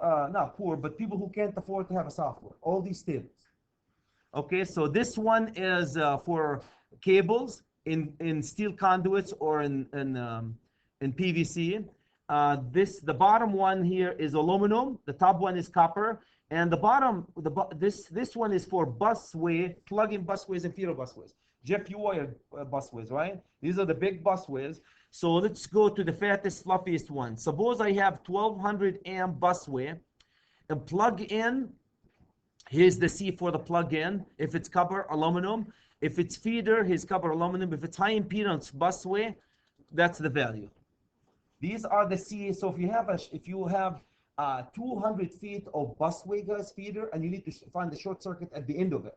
not poor, but people who can't afford to have a software. All these tables. Okay, so this one is for cables in steel conduits or in PVC. The bottom one here is aluminum. The top one is copper, and the bottom this one is for busway, plug-in busways and feeder busways. Jeff, you wire busways, right? These are the big busways. So let's go to the fattest, fluffiest one. Suppose I have 1200 amp busway and plug in. Here's the C for the plug-in. If it's copper, aluminum. If it's feeder, here's copper, aluminum. If it's high impedance busway, that's the value. These are the C. So if you have 200 feet of busway, guys, feeder, and you need to find the short circuit at the end of it,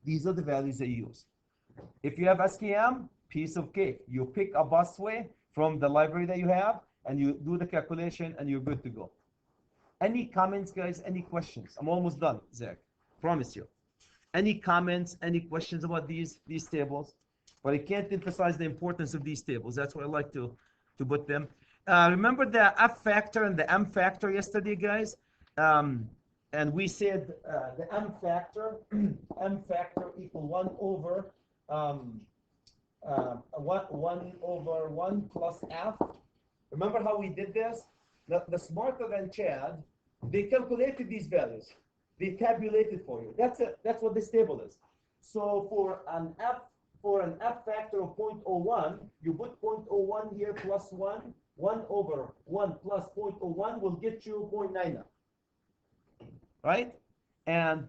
these are the values that you use. If you have SKM, piece of cake. You pick a busway from the library that you have, and you do the calculation, and you're good to go. Any comments, guys? Any questions? I'm almost done, Zach. Promise you. Any comments? Any questions about these tables? But I can't emphasize the importance of these tables. That's why I like to put them. Remember the F factor and the M factor yesterday, guys? And we said the M factor equal 1 over 1 plus F. Remember how we did this? The smarter than Chad, they calculated these values. They tabulated for you. That's it. That's what this table is. So for an F factor of 0.01, you put 0.01 here plus 1. 1 over 1 plus 0.01 will get you 0.99. Right? And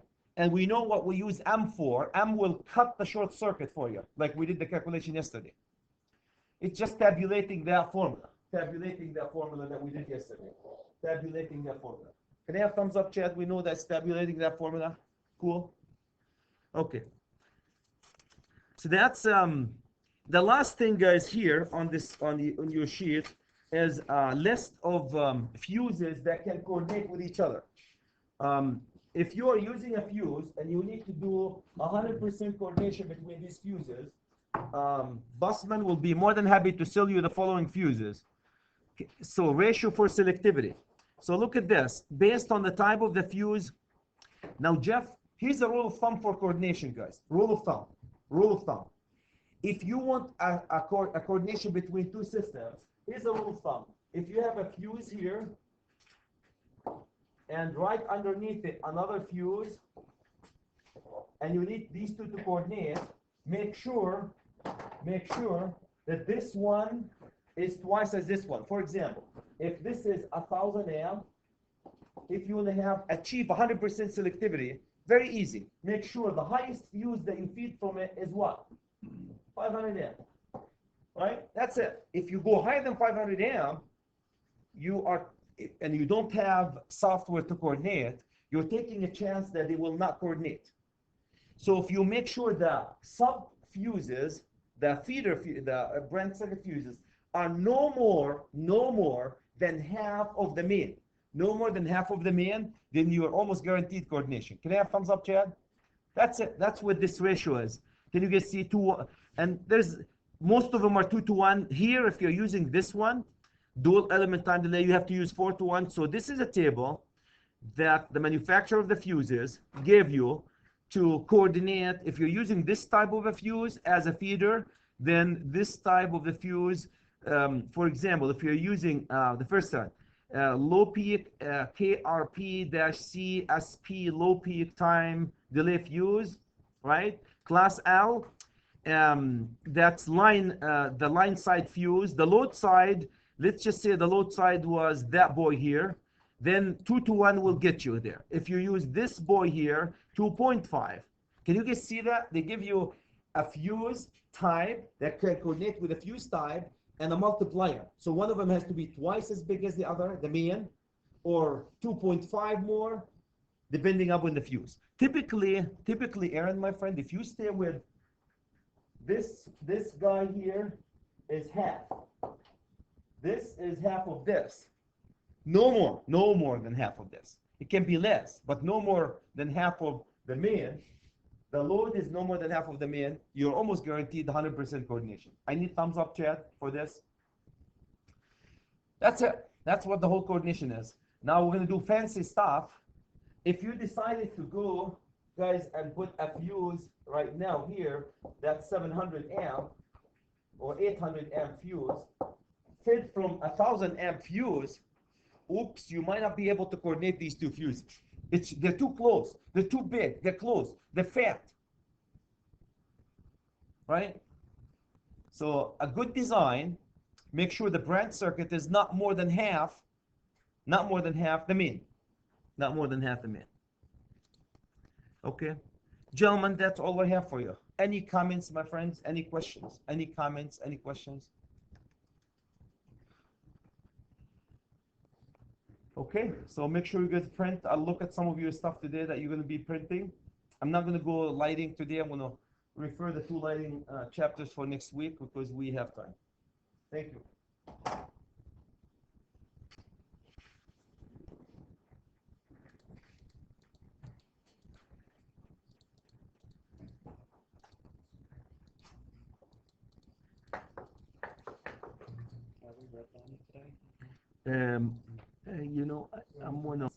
we know what we use M for. M will cut the short circuit for you, like we did the calculation yesterday. It's just tabulating that formula. Tabulating that formula that we did yesterday. Tabulating that formula. Can I have thumbs up, Chad? We know that's tabulating that formula. Cool. Okay. So that's the last thing, guys. Here on your sheet is a list of fuses that can coordinate with each other. If you are using a fuse and you need to do 100% coordination between these fuses, Busman will be more than happy to sell you the following fuses. So ratio for selectivity. So look at this. Based on the type of the fuse. Now, Jeff, here's a rule of thumb for coordination, guys. Rule of thumb. Rule of thumb. If you want a coordination between two systems, here's a rule of thumb. If you have a fuse here, and right underneath it another fuse, and you need these two to coordinate, make sure that this one is twice as this one. For example, if this is 1000 amp, if you want to achieve 100% selectivity, very easy. Make sure the highest fuse that you feed from it is what? 500 amp. Right? That's it. If you go higher than 500 amp, and you don't have software to coordinate, you're taking a chance that they will not coordinate. So if you make sure the sub fuses, the branch circuit fuses, are no more than half of the main. No more than half of the main, then you are almost guaranteed coordination. Can I have thumbs up, Chad? That's it. That's what this ratio is. Can you guys see 2? And most of them are 2 to 1. Here, if you're using this one, dual element time delay, you have to use 4 to 1. So this is a table that the manufacturer of the fuses gave you to coordinate. If you're using this type of a fuse as a feeder, then this type of the fuse, for example, if you're using the first one, low peak KRP-C SP low peak time delay fuse, right? Class L, that's the line side fuse. The load side, let's just say the load side was that boy here, then 2 to 1 will get you there. If you use this boy here, 2.5. Can you guys see that? They give you a fuse type that can coordinate with a fuse type and a multiplier. So one of them has to be twice as big as the other, the main, or 2.5 more, depending upon the fuse. Typically, Aaron, my friend, if you stay with this guy here is half. This is half of this. No more than half of this. It can be less, but no more than half of the main. The load is no more than half of the main. You're almost guaranteed 100% coordination. I need thumbs up, Chad, for this. That's it. That's what the whole coordination is. Now we're going to do fancy stuff. If you decided to go, guys, and put a fuse right now here, that's 700 amp or 800 amp fuse, fed from a 1000 amp fuse, oops, you might not be able to coordinate these two fuses. They're too close, they're too big, they're close, they're fat, right? So a good design, make sure the branch circuit is not more than half the mean, not more than half the mean. Okay, gentlemen, that's all I have for you. Any comments, my friends? Any questions? Any comments? Any questions? Okay, so make sure you guys print. I'll look at some of your stuff today that you're going to be printing. I'm not going to go lighting today. I'm going to refer the two lighting chapters for next week because we have time. Thank you. You know, I'm one of